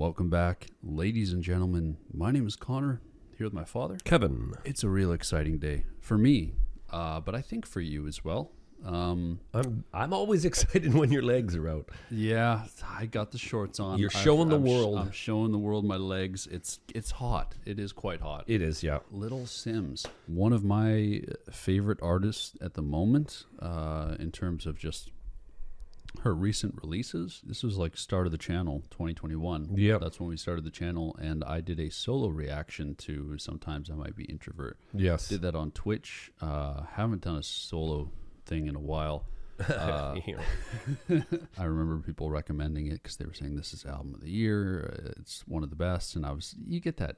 Welcome back, ladies and gentlemen. My name is Connor, here with my father, Kevin. It's a real exciting day for me, but I think for you as well. I'm always excited when your legs are out. Yeah, I got the shorts on. You're showing the world. I'm showing the world my legs. It's hot. It is quite hot. It is, yeah. Little Simz, one of my favorite artists at the moment, in terms of just her recent releases. This was like start of the channel, 2021. Yeah, that's when we started the channel, and I did a solo reaction to Sometimes I Might Be Introvert. Yes, did that on Twitch. Haven't done a solo thing in a while. I remember people recommending it because they were saying this is album of the year. It's one of the best, and you get that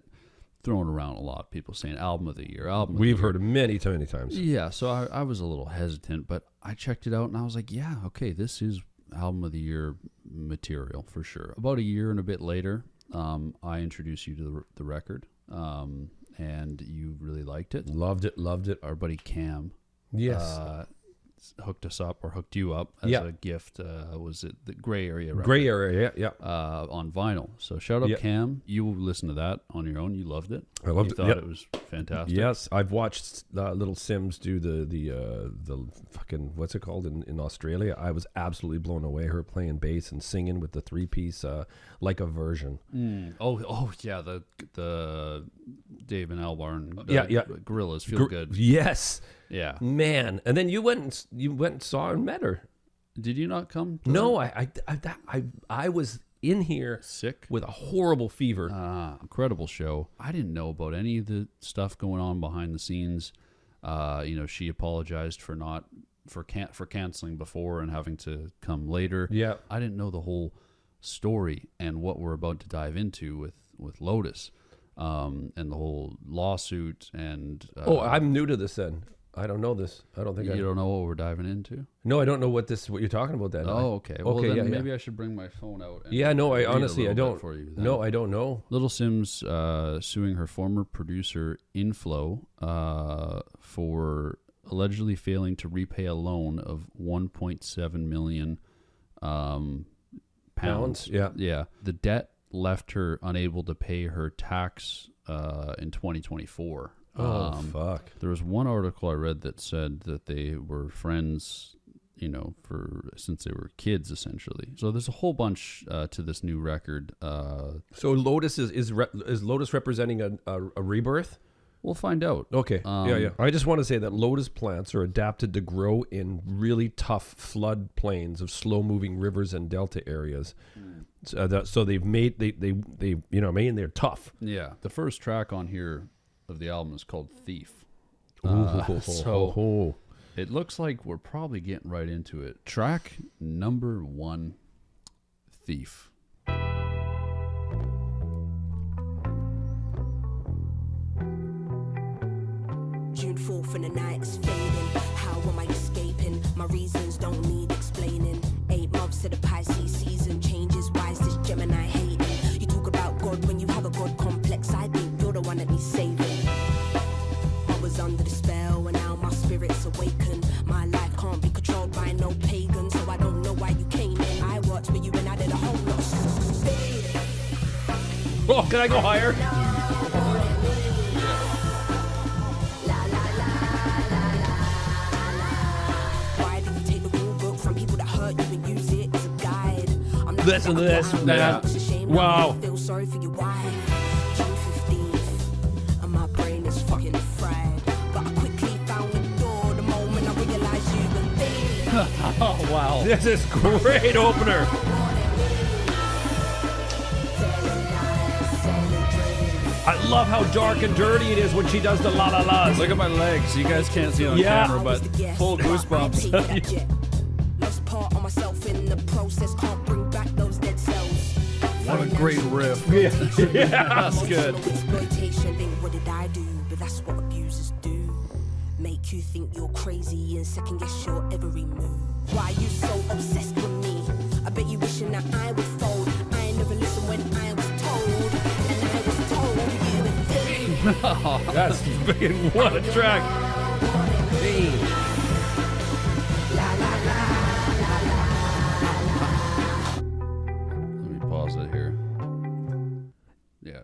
thrown around a lot. People saying album of the year, album. We've heard it many times. Yeah, so I was a little hesitant, but I checked it out and I was like, yeah, okay, this is album of the year material for sure. About a year and a bit later, I introduced you to the record, and you really liked it. Loved it. Our buddy Cam, yes, hooked us up or hooked you up as a gift. Was it the Gray Area record? Gray Area, yeah. On vinyl. So shout out Cam. You listened to that on your own. You loved it. I loved it. You thought it was fantastic. Yes, I've watched Little Simz do the fucking, what's it called in Australia. I was absolutely blown away. Her playing bass and singing with the 3-piece like a version. Oh yeah, the Dave and Albarn. Gorillas feel good. Yes. Yeah, man. And then you went and saw and met her. Did you not come? No, I was in here sick with a horrible fever. Incredible show. I didn't know about any of the stuff going on behind the scenes. She apologized for canceling before and having to come later. Yeah, I didn't know the whole story and what we're about to dive into with Lotus, and the whole lawsuit. And I'm new to this then. I don't know this. I don't think you don't know what we're diving into. No, I don't know what you're talking about. Then. Oh, okay. Well, then maybe I should bring my phone out. And I honestly don't. For you. No, I don't know. Little Simz suing her former producer Inflo for allegedly failing to repay a loan of 1.7 million pounds. Yeah. The debt left her unable to pay her tax in 2024. Fuck. There was one article I read that said that they were friends, since they were kids, essentially. So there's a whole bunch to this new record. So Lotus is Lotus representing a rebirth? We'll find out. Okay. Yeah. I just want to say that Lotus plants are adapted to grow in really tough flood plains of slow-moving rivers and delta areas. So they've made they're tough. Yeah. The first track on here of the album is called Thief. It looks like we're probably getting right into it. Track number 1, Thief. June 4th and the night is fading. How am I escaping? My reasons don't need explaining. 8 months to the Pisces season changes. Why is this Gemini hating? You talk about God when you have a God complex. I think you're the one that needs saving. I was under the spell and now my spirit's awakened. My life can't be controlled by no pagan, so I don't know why you came in. I worked for you and I did a whole lot of shit. Oh, can I go higher? Listen to this, man. Wow. Feel sorry for your wife. June 15th, and my brain is fucking fried. But I quickly found the door the moment I realized you were there. Oh, wow. This is great opener. I love how dark and dirty it is when she does the la la la's. Look at my legs. You guys can't see it on camera, but full goosebumps. Lost part of myself in the process. Can't bring back those dead cells. What a great riff. Yeah, that's good. Exploitation, think what did I do? But that's what abusers do. Make you think you're crazy and second guess your every move. Why are you so obsessed with me? I bet you wishing that I would fold. I never listened when I was told, and I was told you would think. That's fucking what a track. Hey. Let me pause it here.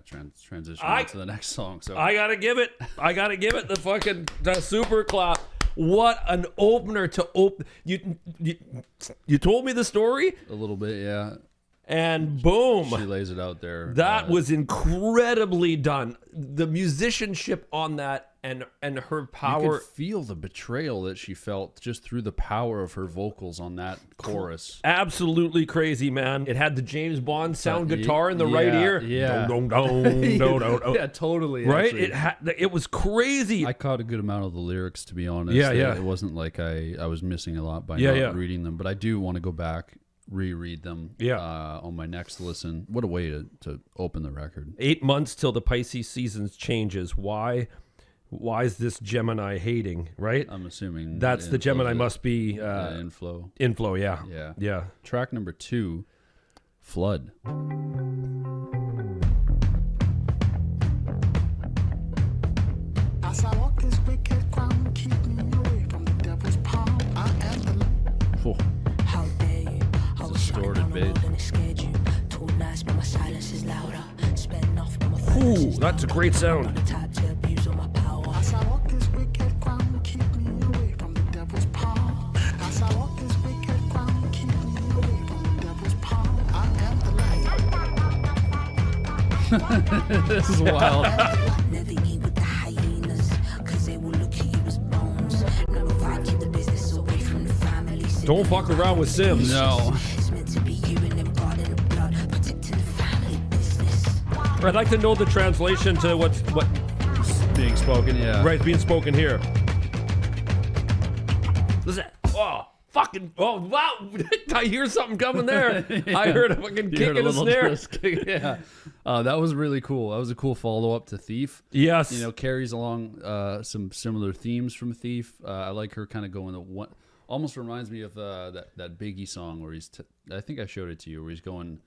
transition on to the next song. So I gotta give it the super clap. What an opener to open. You told me the story a little bit, yeah. And boom, she lays it out there. That was incredibly done. The musicianship on that and her power. You could feel the betrayal that she felt just through the power of her vocals on that chorus. Absolutely crazy, man. It had the James Bond sound guitar in the right ear. Yeah. Dong, dong, dong, dong, dong. Yeah, totally. Right? Actually. It was crazy. I caught a good amount of the lyrics, to be honest. Yeah, yeah. It wasn't like I was missing a lot by not reading them, but I do want to go back, reread them on my next listen. What a way to open the record. 8 months till the Pisces season changes. Why is this Gemini hating, right? I'm assuming that's the Gemini must be Inflo. Inflo, yeah. Yeah. Track number 2, Flood. As I walk this wicked ground, keep me away from the devil's palm. I am the How dare you? I was distorted bass. And it scared you. Too nice, but my silence is louder. Spend enough, but my Ooh, that's a great sound. the type to abuse on my power. As I walk this wicked ground, keep me away from the devil's palm. As I walk this wicked ground, keep me away from the devil's palm. I am the light. This is wild. Never eat with the hyenas, cause they will look at you as bones. Number 5, keep the business away from the family. Don't fuck around with Sims. No. It's meant to be you and them God in the blood, protecting the family business. I'd like to know the translation to what Being spoken, yeah. right being spoken here. Listen. Oh, wow. I hear something coming there. I heard a fucking kick in the snare. Yeah. That was really cool. That was a cool follow-up to Thief. Yes. You know, carries along some similar themes from Thief. I like her kind of going to one. Almost reminds me of that Biggie song where he's. I think I showed it to you, where he's going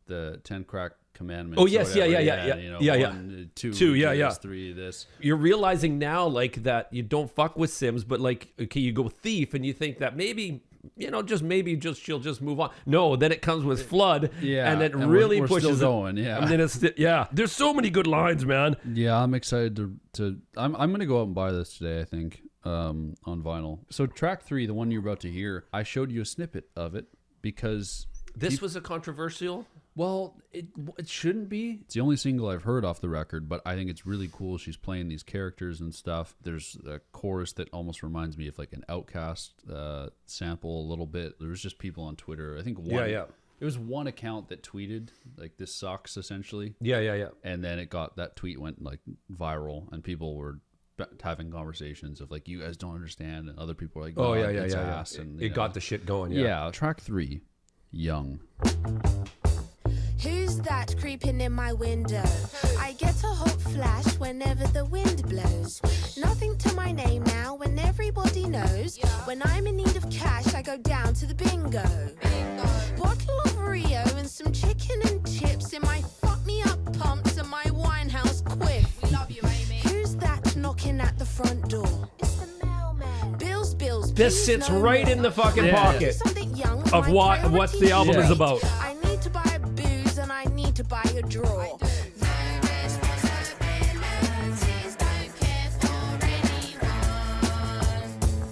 the 10 crack commandments. Oh yes, yeah. You know, 1, 2, yeah. 3, this. You're realizing now, like, that you don't fuck with Sims, but like, okay, you go Thief, and you think that maybe, you know, she'll just move on. No, then it comes with Flood, yeah, and it and really we're pushes still going, yeah. And then it's there's so many good lines, man. Yeah, I'm excited to. I'm gonna go out and buy this today, I think, on vinyl. So track 3, the one you're about to hear, I showed you a snippet of it because this was a controversial. Well, it shouldn't be. It's the only single I've heard off the record, but I think it's really cool. She's playing these characters and stuff. There's a chorus that almost reminds me of like an Outkast sample a little bit. There was just people on Twitter. I think there was one account that tweeted like, "This sucks," essentially. Yeah. And then that tweet went like viral, and people were having conversations of like, "You guys don't understand," and other people were like, "Oh yeah." Ass. And it got the shit going. Yeah. Track 3, Young. Who's that creeping in my window? I get a hot flash whenever the wind blows. Nothing to my name now when everybody knows. When I'm in need of cash, I go down to the bingo. Bottle of Rio and some chicken and chips in my fuck me up pumps and my Winehouse quiff. We love you, Amy. Who's that knocking at the front door? It's the mailman. Bills. This sits right in the fucking pocket of what the album is about. I need to buy booze and I need to buy a draw.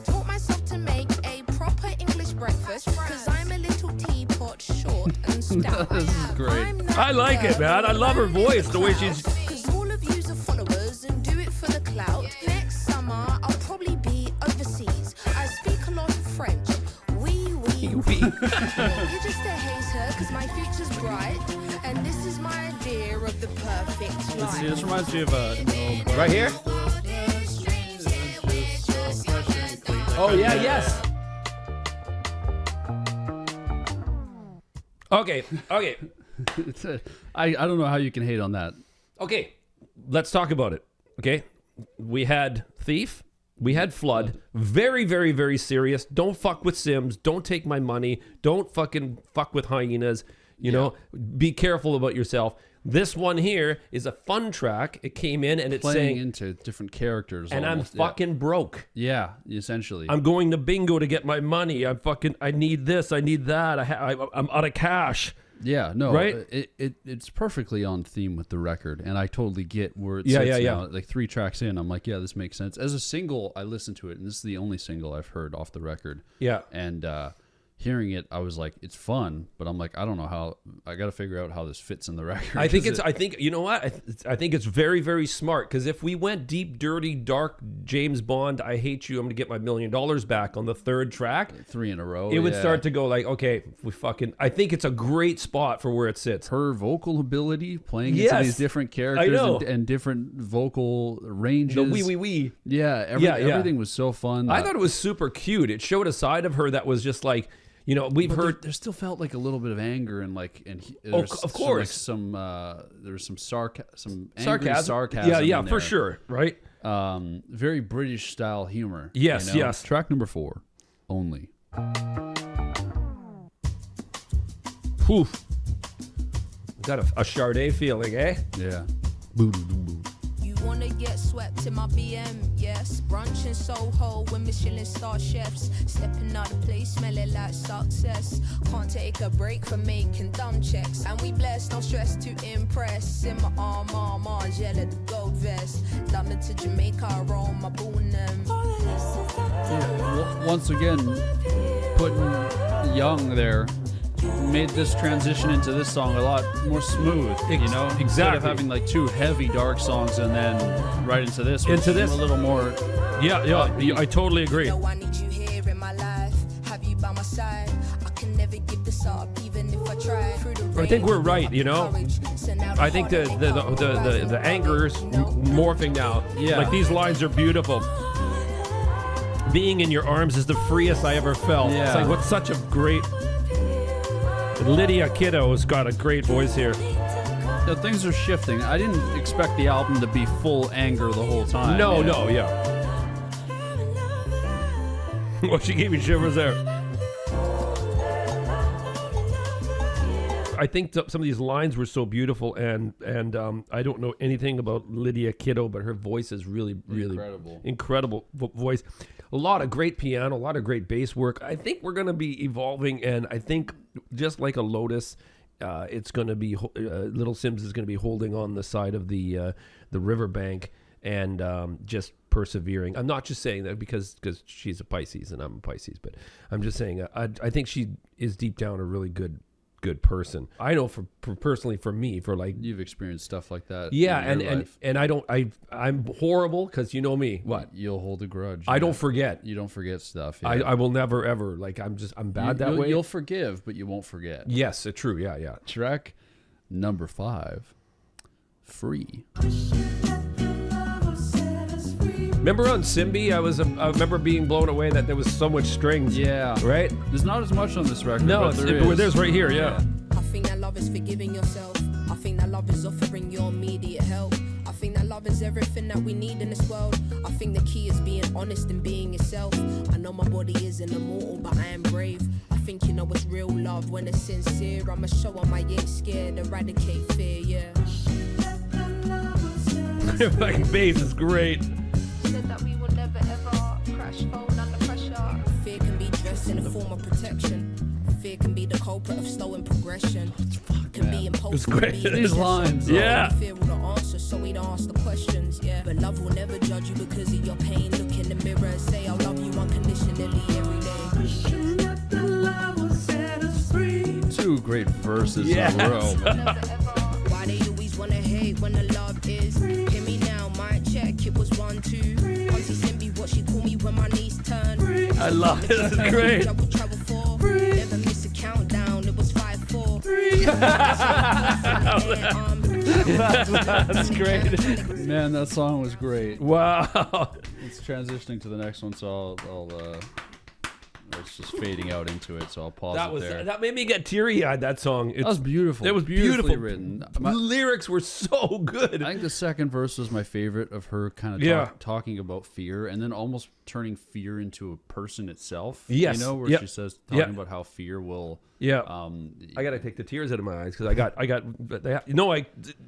Taught myself to make a proper English breakfast because I'm a little teapot, short and stout. This is great. I like it, man. I love her voice, the way she's. Because all of yous are followers and do it for the clout. Next summer I'll probably be overseas. I speak a lot of French. Oui. You're just a hater because my future's bright. And this is my idea of the perfect life. This reminds me of Right here? Oh, yeah, yes. Okay. I don't know how you can hate on that. Okay, let's talk about it. Okay, we had Thief. We had Flood. Very, very, very serious. Don't fuck with Sims. Don't take my money. Don't fucking fuck with hyenas. You know, be careful about yourself. This one here is a fun track. It came in and it's playing saying into different characters. And almost. I'm fucking broke. Yeah, essentially. I'm going to bingo to get my money. I need this. I need that. I'm out of cash. Yeah, no, right? It's perfectly on theme with the record, and I totally get where it Yeah, sits yeah, now. Like 3 tracks in, I'm like, yeah, this makes sense. As a single, I listened to it, and this is the only single I've heard off the record. Yeah. And hearing it, I was like, it's fun, but I'm like, I don't know how. I got to figure out how this fits in the record. I think you know what? I think it's very, very smart, because if we went deep, dirty, dark, James Bond, I hate you, I'm gonna get my $1 million back on the 3rd track, 3 in a row. it would start to go like, okay, I think it's a great spot for where it sits. Her vocal ability, playing into Yes. these different I characters know. and different vocal ranges. The wee. Yeah, everything was so fun. I thought it was super cute. It showed a side of her that was just like, you know, we've heard. There still felt like a little bit of anger and Of course. some there was some sarcasm. sarcasm. Yeah, in for there. sure, right? Very British style humor. Yes, you know? yes. Track number 4, Only. Whew. Got a Sade feeling, eh? Yeah. You wanna get swept in my BM, yes. Brunch in Soho with Michelin star chefs. Stepping out of place, smelling like success. Can't take a break from making dumb checks. And we blessed, no stress to impress. In my arm, Margiela, the gold vest. London to Jamaica, I roll my Boonham. Once again, putting Young there made this transition into this song a lot more smooth, you know? Instead Exactly. of having like 2 heavy dark songs and then right into this, which is a little more. Yeah, I totally agree. No, I need you here in my life. Have you by my side? I can never give this up, even if I try. I think we're right, you know? I think the anger's morphing now. Yeah. Like, these lines are beautiful. Being in your arms is the freest I ever felt. Yeah. It's like, what's such a great... Lydia Kitto has got a great voice here. Yeah, things are shifting. I didn't expect the album to be full anger the whole time. No, you know? yeah. Well, she gave me shivers there. I think some of these lines were so beautiful, and I don't know anything about Lydia Kitto, but her voice is really incredible voice. A lot of great piano, a lot of great bass work. I think we're going to be evolving, and I think just like a Lotus, it's going to be Little Simz is going to be holding on the side of the riverbank and just persevering. I'm not just saying that because she's a Pisces and I'm a Pisces, but I'm just saying I think she is deep down a really good person. I know for personally for me, for like, You've experienced stuff like that. yeah, in your life. and I'm horrible, because you know me. What? You'll hold a grudge. I don't forget. You don't forget stuff. I will never ever, like, I'm bad that way. You'll forgive, but you won't forget. Yes, true. Yeah. Track number 5, Free. Remember on Simbi, I remember being blown away that there was so much strings. Yeah. Right? There's not as much on this record. No, but there is. there's right here. Yeah. I think that love is forgiving yourself. I think that love is offering your immediate help. I think that love is everything that we need in this world. I think the key is being honest and being yourself. I know my body isn't immortal, but I am brave. I think you know it's real love when it's sincere. I'ma show them I ain't scared, eradicate fear, yeah. Like, bass is great. Said that we will never ever crash phone under pressure. Fear can be dressed in a form of protection. Fear can be the culprit of slowing progression. Can be impulsive. great. These lines. Yeah. Fear will not answer, so we don't ask the questions. Yeah, but love will never judge you because of your pain. Look in the mirror and say I love you unconditionally every day. 2 great verses Yes. in a row. Why they always wanna hate when the love is? Hear me now, mic check. It was 1, 2. Auntie sent me what she called me when my knees turn. I love it. This is great. Double travel 4. Never miss a countdown. It was 5, 4. That's great. Man, that song was great. Wow. It's transitioning to the next one, so it's just fading out into it, so I'll pause it there. That made me get teary-eyed, that song. That was beautiful. It was Beautifully beautiful. written. The lyrics were so good. I think the second verse was my favorite of her kind of Yeah. talking about fear and then almost turning fear into a person itself. Yes. You know, where Yep. she says, Yep. talking about how fear will... Yeah. I got to take the tears out of my eyes because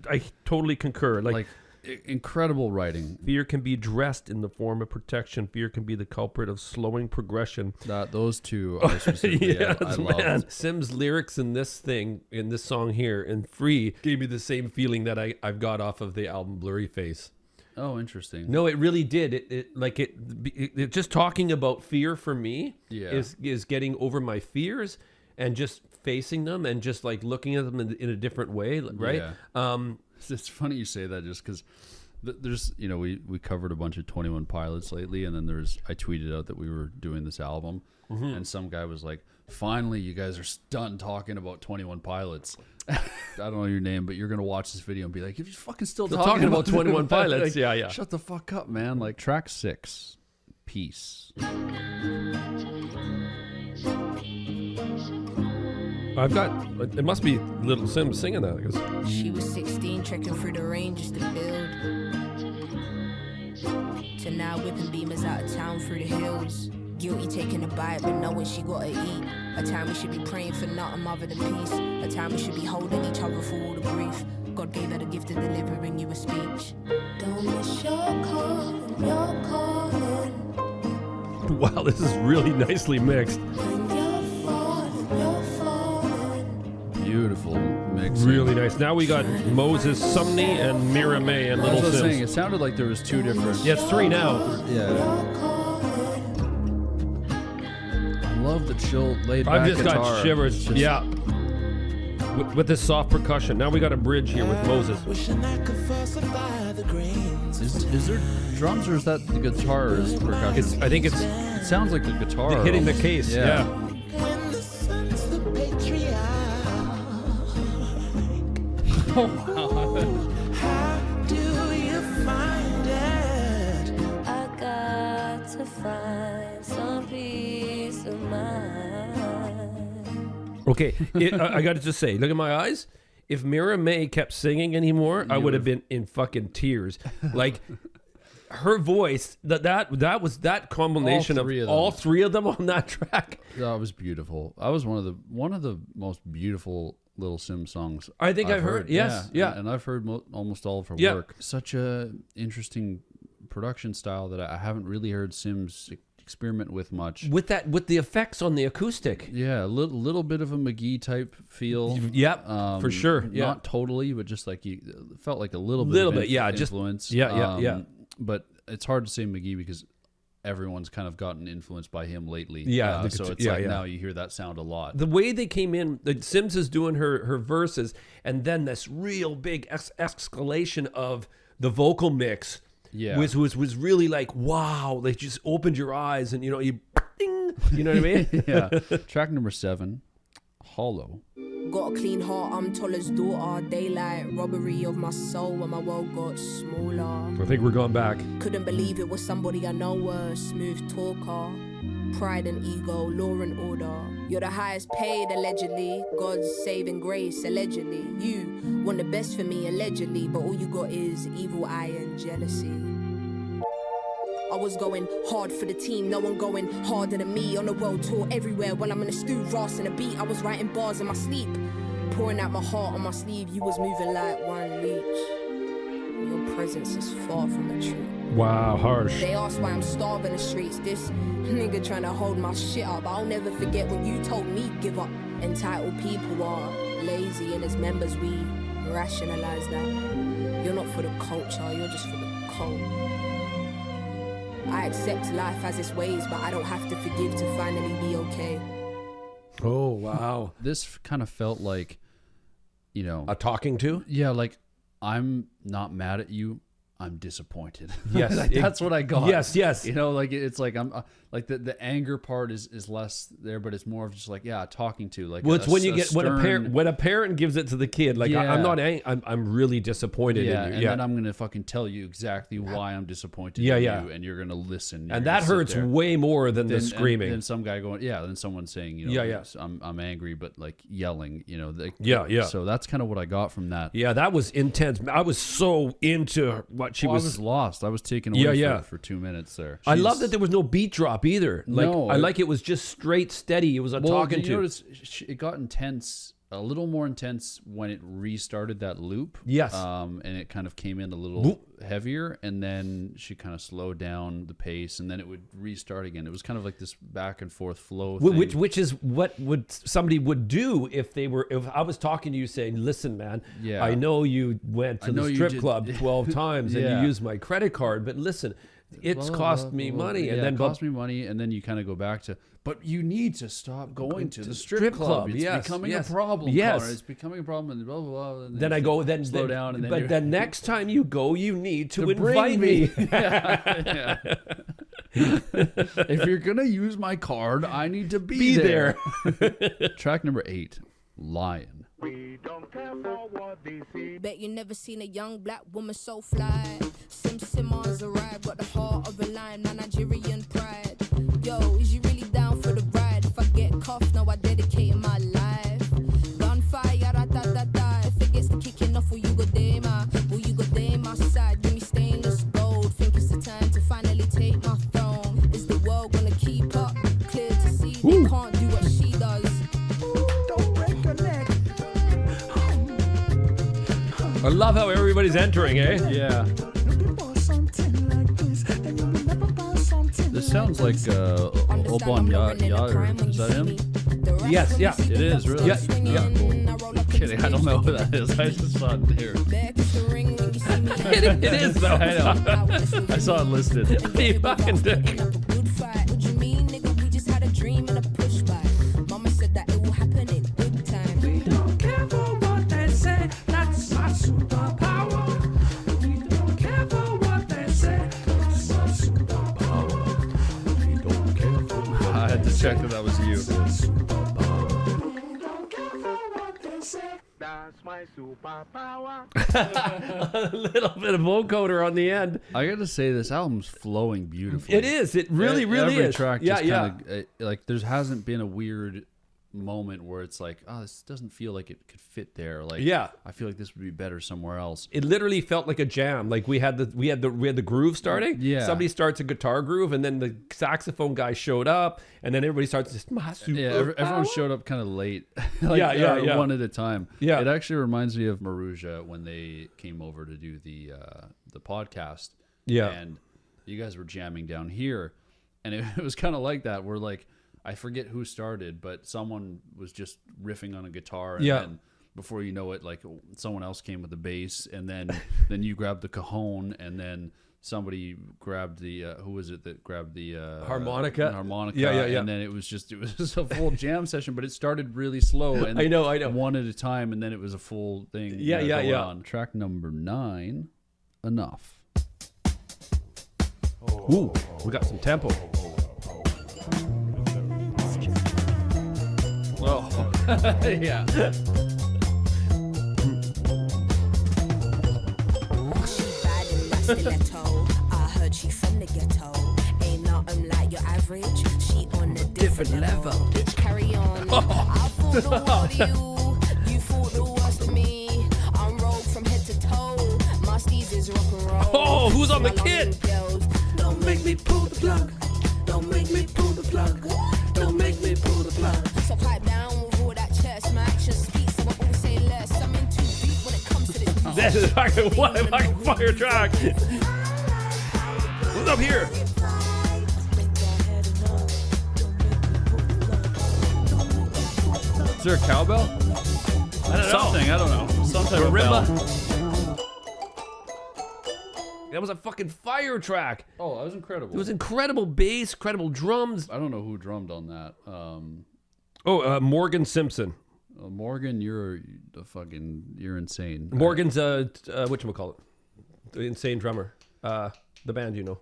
I totally concur. Like incredible writing. Fear can be dressed in the form of protection. Fear can be the culprit of slowing progression. Those two are specifically Yes, I man. love. Sim's lyrics in this song here, in Free, gave me the same feeling that I've got off of the album Blurry Face. Oh, interesting. No, it really did. It just talking about fear for me is getting over my fears and just facing them and just like looking at them in a different way, right? Yeah. It's funny you say that, just because there's, you know, we covered a bunch of 21 Pilots lately, and then I tweeted out that we were doing this album, and some guy was like, finally you guys are done talking about 21 Pilots. I don't know your name, but you're gonna watch this video and be like, you're just fucking still talking about 21 Pilots. Like, Yeah. Shut the fuck up, man. Like, track 6, Peace. I've got, it must be Little Simz singing that, I guess. She was 16, trekking through the rain just to build. To now whipping beamers out of town through the hills. Guilty taking a bite, but knowing she gotta eat. A time we should be praying for nothing other than peace. A time we should be holding each other through all the grief. God gave her the gift of delivering you a speech. Don't miss your calling, your calling. Wow, this is really nicely mixed. When you're falling. Beautiful mix. Really nice. Now we got Moses, Sumney, and Miraa May and Little That's what I was saying. Simz. It sounded like there was 2 different. Yeah, it's 3 now. Yeah. I love the chill, laid back I've just guitar. got shivers. It's just- Yeah. With this soft percussion. Now we got a bridge here with Moses. Wishing I could falsify the grains. Is there drums, or is that the guitar or is percussion? I think it's It sounds like the guitar. hitting the almost. case. Yeah. When the sun's the patriarch. How do you find it? I got to find some peace of mind. Okay, I got to just say, look at my eyes. If Miraa May kept singing anymore, I would have been in fucking tears. Like her voice, that was that combination All three of of them. all 3 of them on that track. That was beautiful. That was one of the most beautiful Little Simz songs I think I've heard. Yes, yeah. And I've heard almost all of her Yeah. work. Such a interesting production style that I haven't really heard Simz experiment with much. With the effects on the acoustic. Yeah, a little bit of a McGee type feel. Yep, for sure. Yeah. Not totally, but just like you felt like a little bit. Little of bit, yeah, just- influence. yeah. But it's hard to say McGee because everyone's kind of gotten influenced by him lately. Yeah, so it's like now you hear that sound a lot. The way they came in, the Simz is doing her verses, and then this real big escalation of the vocal mix. Yeah. was really like, wow, they just opened your eyes, and you ding, you know what I mean? Yeah. Track number 7, Hollow. Got a clean heart, I'm Toller's daughter. Daylight, robbery of my soul when my world got smaller. I think we're going back. Couldn't believe it was somebody I know, a smooth talker. Pride and ego, law and order. You're the highest paid, allegedly. God's saving grace, allegedly. You want the best for me, allegedly. But all you got is evil eye and jealousy. I was going hard for the team, no one going harder than me. On a world tour everywhere while I'm in a stew, ras and a beat. I was writing bars in my sleep, pouring out my heart on my sleeve. You was moving like one leech. Your presence is far from the truth. Wow, harsh. They ask why I'm starving the streets. This nigga trying to hold my shit up. I'll never forget when you told me give up. Entitled people are lazy, and as members we rationalize that. You're not for the culture, you're just for the cult. I accept life as its ways, but I don't have to forgive to finally be okay. Oh, wow. This kind of felt like, A talking to? yeah, like I'm not mad at you. I'm disappointed. Yes. Like, that's what I got. Yes. Like it's like I'm like the anger part is less there, but it's more of just like talking to like. Well, it's when you get stern, when a parent gives it to the kid, like Yeah. I'm not I'm really disappointed yeah, in you. and Yeah, then I'm gonna fucking tell you exactly why I'm disappointed. Yeah, in yeah. you, and you're gonna listen. and that hurts way more than the screaming. Then some guy going, then someone saying, Yeah. I'm angry, but like yelling, Yeah. So that's kind of what I got from that. Yeah, that was intense. I was so into what she I was lost. I was taken away for 2 minutes there. I love that there was no beat drop either. Like No, I like it was just straight steady. It was a talking you to. notice it got intense a little more intense when it restarted that loop. Yes. And it kind of came in a little heavier, and then she kind of slowed down the pace, and then it would restart again. It was kind of like this back and forth flow thing. Which is what somebody would do if I was talking to you saying, listen, man, Yeah. I know you went to the strip club 12 times and Yeah. you used my credit card, but listen, it's cost me money. And then it cost me money, and then you kind of go back to, but you need to stop going to the strip club. It's becoming a problem. Yes. Connor. It's becoming a problem, and blah, blah, blah. And then I go, then slow down. And then but then next time you go, you need to invite bring me. Yeah. If you're going to use my card, I need to be there. Track number 8, Lion. We don't care for what they say. Bet you never seen a young black woman so fly. Simmons arrived, got the heart of a lion, my Nigerian pride. Yo, is you really down for the ride? If I get cuffed, now I dedicate my life. Gunfire, da. If it gets to kicking off, will you go day my side? Give me stainless gold. Think it's the time to finally take my throne. Is the world gonna keep up? Clear to see they can't do what she does. Don't break your neck. I love how everybody's entering, eh? Yeah. Looking for something like this, and you will never find something This sounds like Obongjayar. Is that him? Yes, yeah. It is, really? Yeah, yeah. I'm kidding. I don't know who that is. I just saw it there. It is, though. I know. I saw it listed. You fucking dick. We don't care for what they say, that's our superpower. We don't care for what they say, that's our superpower. We don't care for what I had to check that was you. we don't care for what they say, that's my superpower. A little bit of vocoder on the end. I got to say, this album's flowing beautifully. It is. It really Every is. track Yeah, just yeah. kind of like there hasn't been a weird moment where it's like, oh, this doesn't feel like it could fit there. Like, Yeah. I feel like this would be better somewhere else. It literally felt like a jam. Like we had the groove starting. Yeah. Somebody starts a guitar groove, and then the saxophone guy showed up, and then everybody starts this. Everyone showed up kind of late. Like, Yeah. one at a time. Yeah. It actually reminds me of Maruja when they came over to do the podcast. Yeah. And you guys were jamming down here, and it was kind of like that. We're like, I forget who started, but someone was just riffing on a guitar, and Yeah. then before you know it, like someone else came with the bass, and then then you grabbed the cajon, and then somebody grabbed the who was it that grabbed the Harmonica? yeah, Yeah. and then it was just a full jam session, but it started really slow, and I know. one at a time, and then it was a full thing. Yeah. going on. Track number 9, Enough. Ooh, we got some tempo. Oh, yeah. She bad in my stiletto. I heard she from the ghetto. Ain't nothing like your average. She on a different level. Bitch, carry on. I thought the world of you. You thought the worst of me. I'm rolled from head to toe. My steez is rock and roll. Oh, who's on the My kit? girls, don't make me pull the plug. Don't make me pull the plug. Don't make me pull the plug. So pipe down with all that chest. My actions speak, so I always say less. I'm in too deep when it comes to this. This is fucking what a fucking fire track. Who's up here? Is there a cowbell? I don't Something, I don't know. Some type of Marimba. bell. That was a fucking fire track. Oh, that was incredible. It was incredible bass, incredible drums. I don't know who drummed on that. Morgan Simpson. Morgan, you're insane. Morgan's whatchamacallit? The insane drummer. The band, you know.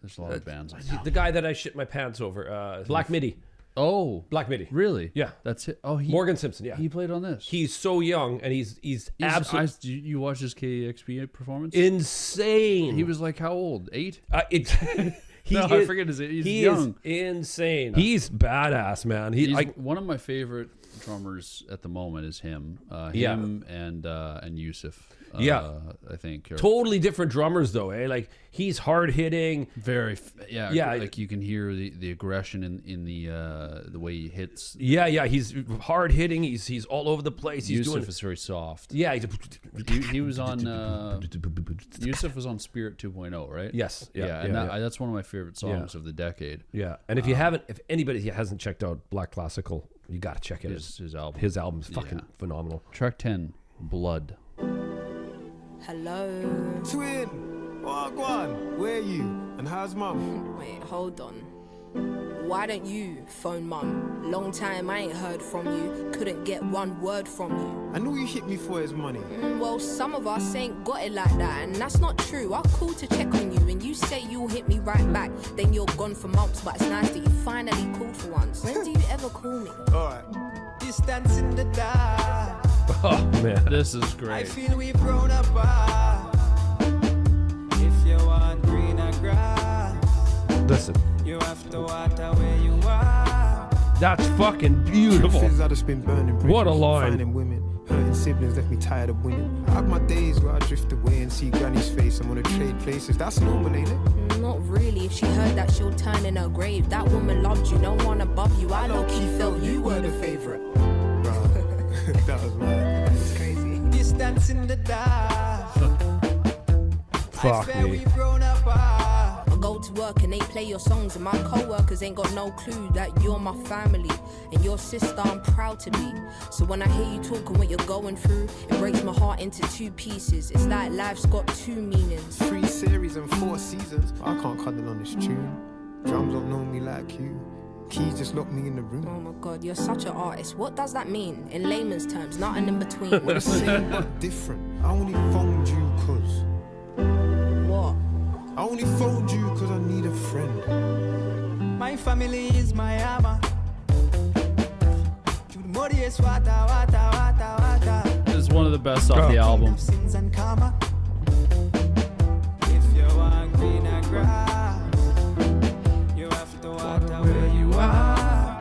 There's a lot of bands. I know. The guy that I shit my pants over. Black Midi. Oh, Black Midi. really? Yeah. That's it. Oh, Morgan Simpson, yeah. He played on this. He's so young, and he's absolutely You watched his KXP performance? insane. He was like how old? 8? I forget his age. He's he young. is insane. He's badass, man. He's one of my favorite drummers at the moment is him. Yeah. Him and Yussef. Yeah. I think. Totally different drummers though, eh? Like he's hard hitting. Very, yeah. Yeah. Like you can hear the aggression in the way he hits. Yeah, he's hard hitting. He's all over the place. He's Yussef doing. is very soft. Yeah, He was on. Yussef was on Spirit 2.0, right? Yes. Yeah. and that's one of my favorite songs of the decade. Yeah, and if anybody hasn't checked out Black Classical, you got to check it. His album. His album's fucking phenomenal. Track 10, Blood. Hello. Twin, Wagwan, where you? And how's mum? Wait, hold on. Why don't you phone mum? Long time I ain't heard from you. Couldn't get one word from you. I know you hit me for his money. Well, some of us ain't got it like that, and that's not true. I'll call to check on you, and you say you'll hit me right back. Then you're gone for months, but it's nice that you finally called for once. When do you ever call me? Alright. Distance in the dark. Oh man, This is I great. feel we've grown apart. If you want greener grass, listen, you have to water where you are. that's fucking beautiful. Truth is, I just been burning bridges, What a line. finding women, hurting siblings left me tired of winning. I have my days where I drift away and see granny's face. I'm gonna trade places. That's normal, ain't it? Not really. If she heard that, she'll turn in her grave. That woman loved you, no one above you. I low-key felt you were the favorite. That was mad. That's crazy. Distance in the dark. Fuck I fear me. we've grown apart. I go to work and they play your songs, and my co-workers ain't got no clue that you're my family and your sister I'm proud to be. So when I hear you talking what you're going through, it breaks my heart into two pieces. It's like life's got two meanings. 3 series and 4 seasons. I can't cuddle on this tune. Drums don't know me like you. Keys just locked me in the room. Oh my god, you're such an artist. What does that mean? In layman's terms, nothing in between. We're the same but different. I only phoned you cause What? I only phoned you cause I need a friend. My family is my armor. This is one of the best off the album. Sins and karma. If you want greener grass, you have to water where you are.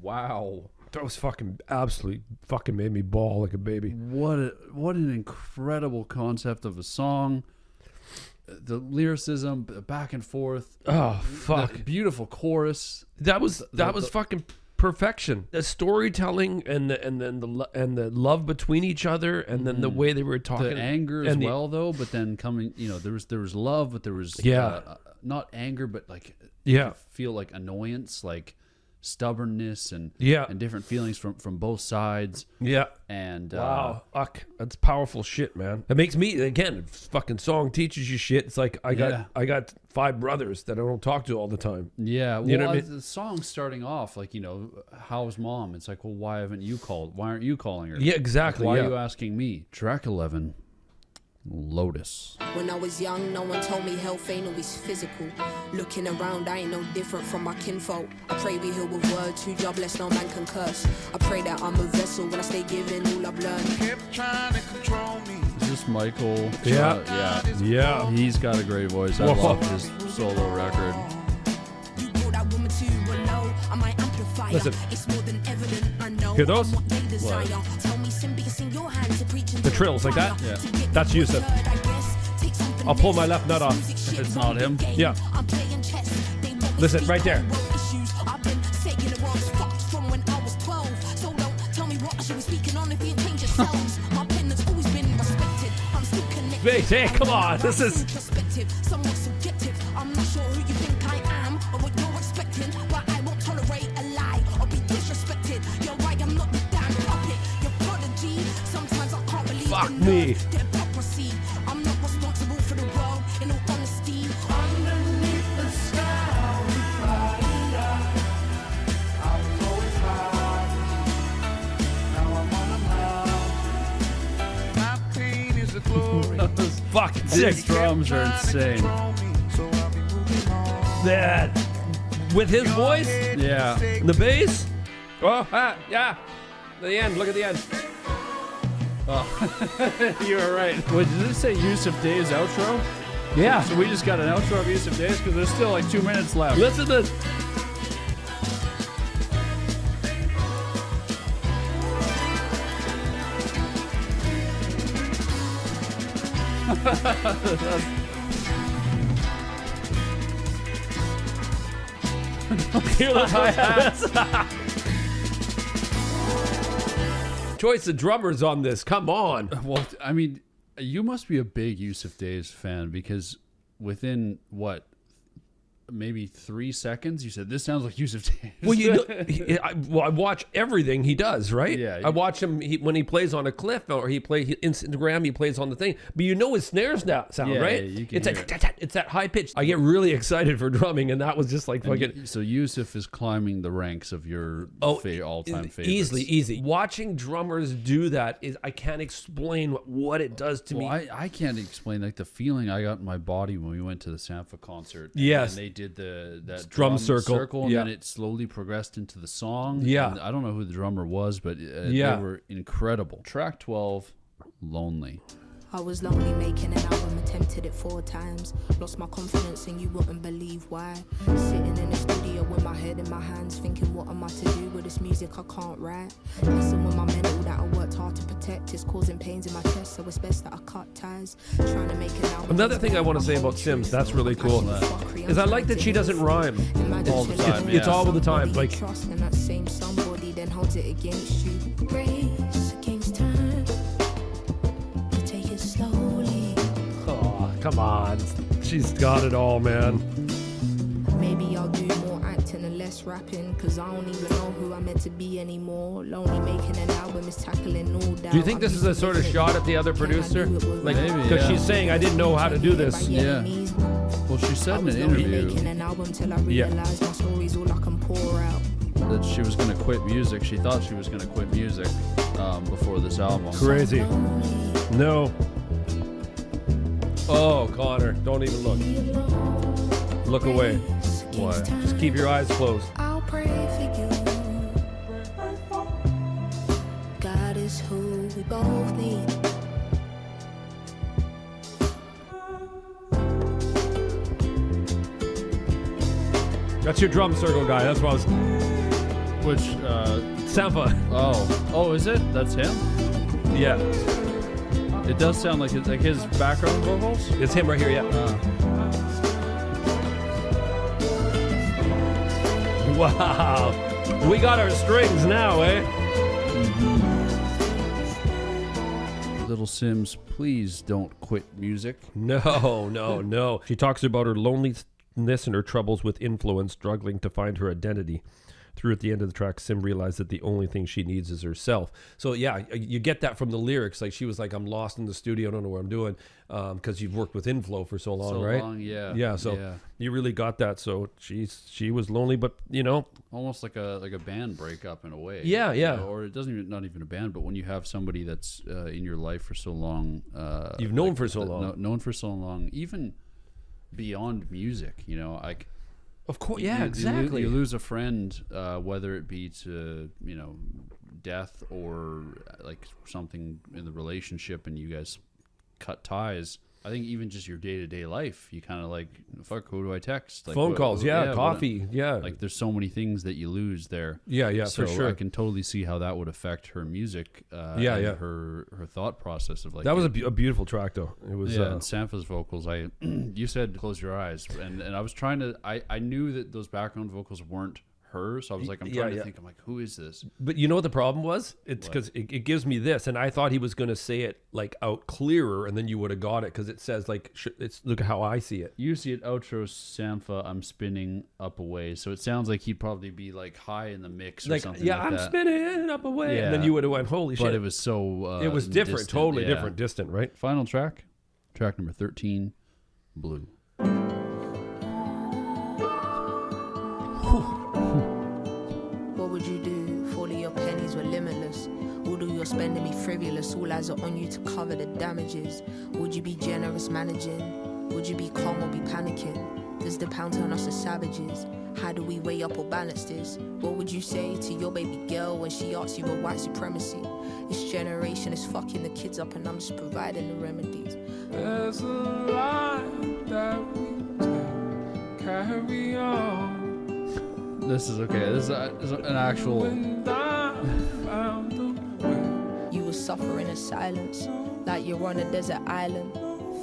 Wow. That was fucking absolutely fucking made me bawl like a baby. What an incredible concept of a song. The lyricism, the back and forth. Oh fuck. The beautiful chorus. That was fucking perfection. The storytelling and the love between each other, and then the way they were talking. The anger as and well, though. But then coming, there was love, but there was not anger, but like Yeah. feel like annoyance, like stubbornness and different feelings from both sides. Yeah. And Wow, fuck, that's powerful shit, man. It makes me again. Fucking song teaches you shit. It's like I got 5 brothers that I don't talk to all the time. Yeah, well, You know what I mean? the song starting off like, how's mom? It's like, well, why haven't you called? Why aren't you calling her? Yeah, exactly. Why yeah. are you asking me? Track 11, Lotus. When I was young, no one told me health ain't always physical. Looking around, I ain't no different from my kinfolk. I pray we heal with words, too jobless, no man can curse. I pray that I'm a vessel when I stay giving all I've learned. Kept trying to control me. Is this Michael? Yeah. Yeah. He's got a great voice. I Whoa. love his solo record. You brought that woman to a low, I might amplify. Listen. It's more than evident, I know. Hear those? I'm what they desire. Tell me sin because in your hands to preach and The trills like that? Yeah. That's Yussef. I'll pull my left nut off. It's not him. Yeah. Listen, right there. I've been saying the world's fucked from when I was 12. So don't tell me what I should be speaking on if you ain't changed yourselves. My pen has always been respected. I'm still connected. Hey, come on. This is Perspective, somewhat subjective. I'm not sure who you think I am or what you're expecting, but I won't tolerate a lie or be disrespected. You're right, I'm not the damn puppet. You're prodigy. Sometimes I can't believe Fuck the me. nerve, the hypocrisy. I'm not responsible for the world, in all honesty. Underneath the sky, we fly and die. I was always high. Now I'm on a mountain. My pain is a glory. Those fucking His sick. drums are insane. So I'll be moving on. That with his voice, Yeah. the bass. Oh, yeah. The end. Look at the end. You were right. Wait, did it say Yussef Dayes outro? Yeah. So we just got an outro of Yussef Dayes because there's still like 2 minutes left. Listen to this. Hear those hi-hats. Choice of drummers on this. Come on. Well, I mean, you must be a big Yussef Dayes fan because within what, maybe 3 seconds, you said this sounds like Yussef Dayes. Well, I watch everything he does, right? Yeah. I watch him when he plays on a cliff or he Instagram. He plays on the thing, but you know his snares now sound Yeah, right. yeah, you can It's hear like it's that high pitch. I get really excited for drumming, and that was just like fucking. So Yussef is climbing the ranks of your all-time favorites. Easily. Watching drummers do that is I can't explain what it does to me. I can't explain like the feeling I got in my body when we went to the Sampha concert. Yes. And they did that drum circle. and Yeah. then it slowly progressed into the song. Yeah. And I don't know who the drummer was, but they were incredible. Track 12, Lonely. I was lonely making an album, attempted it 4 times. Lost my confidence and you wouldn't believe why. Sitting in the studio with my head in my hands, thinking what am I to do with this music I can't write. Listen with my mental that I worked hard to protect is causing pains in my chest, so it's best that I cut ties. Trying to make an album. Another thing I want to say about Simz, that's really cool, is I like that she doesn't rhyme all the time. It's all the time. Like, trust in that same somebody, then holds it against you. Race against time. Slowly. oh, come on. She's got it all, man. Maybe I'll do more acting and less rapping, cause I don't even know who I'm meant to be anymore. Lonely making an album is tackling all that. Do you think this is a sort of shot at the other producer? Like, Maybe, because yeah. she's saying, I didn't know how to do this. Yeah. Well, she said in an interview making an album till I realized my story's all I can pour out. that she was going to quit music. She thought she was going to quit music before this album. Crazy. No. Oh, Connor, don't even look. Look away. Why? Just keep your eyes closed. I'll pray for you. God is who we both need. That's your drum circle guy. That's what I was. Which, Sampha. oh, is it? That's him? Yeah. It does sound like his background vocals. It's him right here, yeah. Wow. We got our strings now, eh? Little Simz, please don't quit music. No. She talks about her loneliness and her troubles with influence, struggling to find her identity. Through at the end of the track, Sim realized that the only thing she needs is herself. So yeah, you get that from the lyrics. Like she was like, I'm lost in the studio, I don't know what I'm doing, because you've worked with Inflo for so long, right? Yeah. So you really got that. So she was lonely, but almost like a band breakup in a way. Yeah. Or it doesn't even, not even a band, but when you have somebody that's in your life for so long, you've known for so long, known for so long, even beyond music, like. Of course, yeah, exactly. You lose a friend, whether it be to death or like something in the relationship, and you guys cut ties. I think even just your day-to-day life, you kind of like, fuck, who do I text? Like, phone calls, coffee, Like there's so many things that you lose there. Yeah, so for sure. I can totally see how that would affect her music. And her thought process of like that was a beautiful track though. It was. And Sampha's vocals. You said close your eyes, and I was trying to. I knew that those background vocals weren't her, so I was like, I'm trying to think. I'm like, who is this? But you know what the problem was? It's because it gives me this, and I thought he was going to say it like out clearer, and then you would have got it because it says like it's look at how I see it. You see it, outro Sampha, I'm spinning up away, so it sounds like he'd probably be like high in the mix or something. Yeah, like I'm spinning up away, and then you would have went, holy shit! But it was so it was different, distant, totally different, distant, right? Final track number 13, Blue. What would you do if all of your pennies were limitless? All of your spending be frivolous, all eyes are on you to cover the damages. Would you be generous managing? Would you be calm or be panicking? Does the pound turn us to savages? How do we weigh up or balance this? What would you say to your baby girl when she asks you about white supremacy? This generation is fucking the kids up and I'm just providing the remedies. There's a line that we take. Carry on. This is okay. This is an actual. And I found a way. You will suffer in a silence, like you're on a desert island,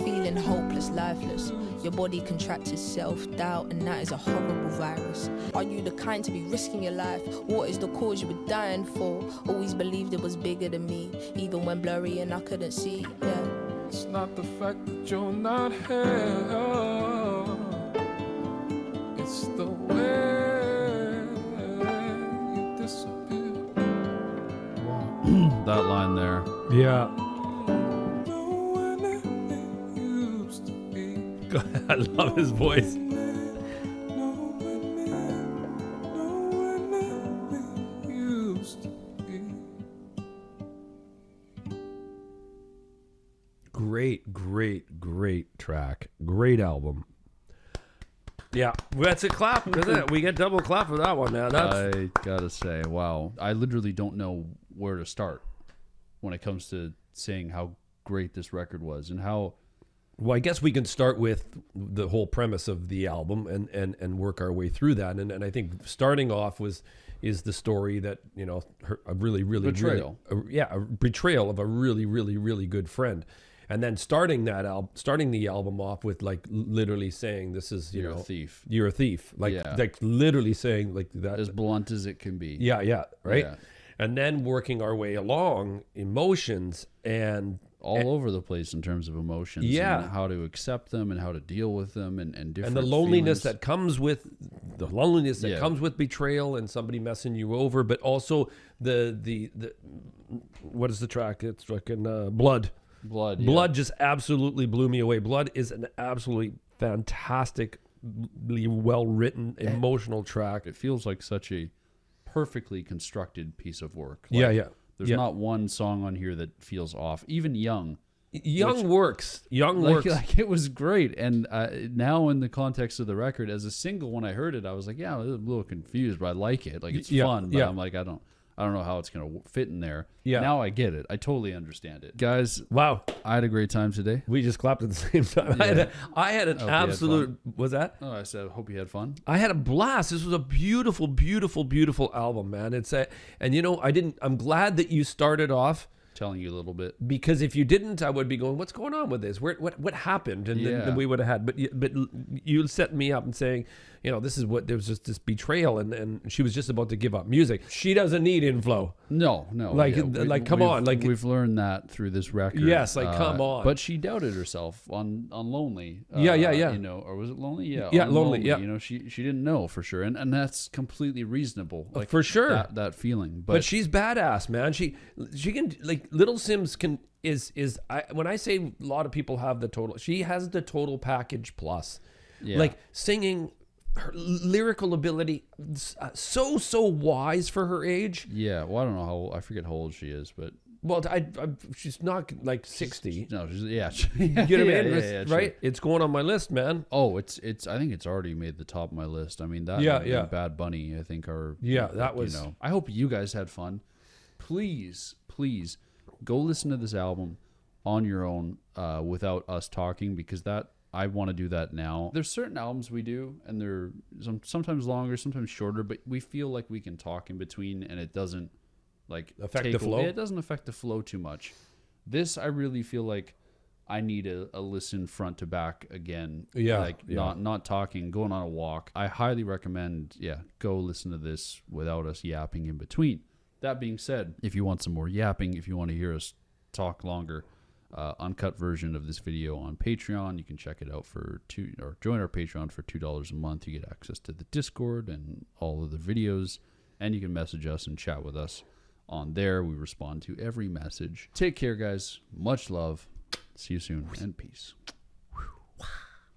feeling hopeless, lifeless. Your body contracted self-doubt, and that is a horrible virus. Are you the kind to be risking your life? What is the cause you were dying for? Always believed it was bigger than me, even when blurry and I couldn't see, yeah. It's not the fact that you're not here. It's the way you disappear. That line there. Yeah. I love his voice. Great track. Great album. Yeah, that's a clap, isn't it? We get double clap for that one now. I gotta say, wow. I literally don't know where to start when it comes to saying how great this record was and how. Well, I guess we can start with the whole premise of the album and work our way through that. And I think starting off is the story that, you know, a really betrayal. A betrayal of a really good friend. And then starting the album off with like literally saying, this is, You're a thief. You're a thief. Like literally saying like that. As blunt as it can be. Yeah, right? Yeah. And then working our way along emotions and all over the place in terms of emotions, and how to accept them and how to deal with them and different and the loneliness feelings. that comes with comes with betrayal and somebody messing you over, but also the what is the track? It's fucking Blood. Blood just absolutely blew me away. Blood is an absolutely fantastically well written emotional track. It feels like such a perfectly constructed piece of work. There's not one song on here that feels off. Even Young works. Like it was great. And now in the context of the record, as a single, when I heard it, I was like, yeah, I was a little confused, but I like it. Like it's fun, but I'm like, I don't know how it's going to fit in there. Yeah. Now I get it. I totally understand it. Guys, wow. I had a great time today. We just clapped at the same time. Yeah. I had an absolute... Was that? Oh, I said, I hope you had fun. I had a blast. This was a beautiful album, man. And you know, I'm glad that you started off telling you a little bit, because if you didn't, I would be going, what's going on with this? What happened? And then we would have had, but you set me up and saying, you know, this is what, there was just this betrayal, and she was just about to give up music. She doesn't need inflow. No. Come on. Like, we've learned that through this record. Yes, come on. But she doubted herself on Lonely. Yeah. You know, or was it Lonely? Yeah. Yeah, Lonely. Yeah. You know, she didn't know for sure, and that's completely reasonable. Like, for sure. That feeling. But she's badass, man. She can, like, Little Simz can when I say a lot of people have the total, she has the total package plus. Yeah. Like singing, her lyrical ability, so wise for her age. Yeah, well, I don't know I forget how old she is, but well, she's not like 60. No, she's you know what I mean? Yeah, right? Sure. It's going on my list, man. Oh, it's. I think it's already made the top of my list. I mean, that and Bad Bunny, I think are. Yeah, that was. You know, I hope you guys had fun. Please go listen to this album on your own without us talking, because I want to do that now. There's certain albums we do, and they're sometimes longer, sometimes shorter, but we feel like we can talk in between, and it doesn't like affect the flow. It doesn't affect the flow too much. This, I really feel like I need a listen front to back again. Not talking, going on a walk. I highly recommend, go listen to this without us yapping in between. That being said, if you want some more yapping, if you want to hear us talk longer, uncut version of this video on Patreon, you can check it out join our Patreon for $2 a month. You get access to the Discord and all of the videos, and you can message us and chat with us on there. We respond to every message. Take care, guys. Much love. See you soon, and peace.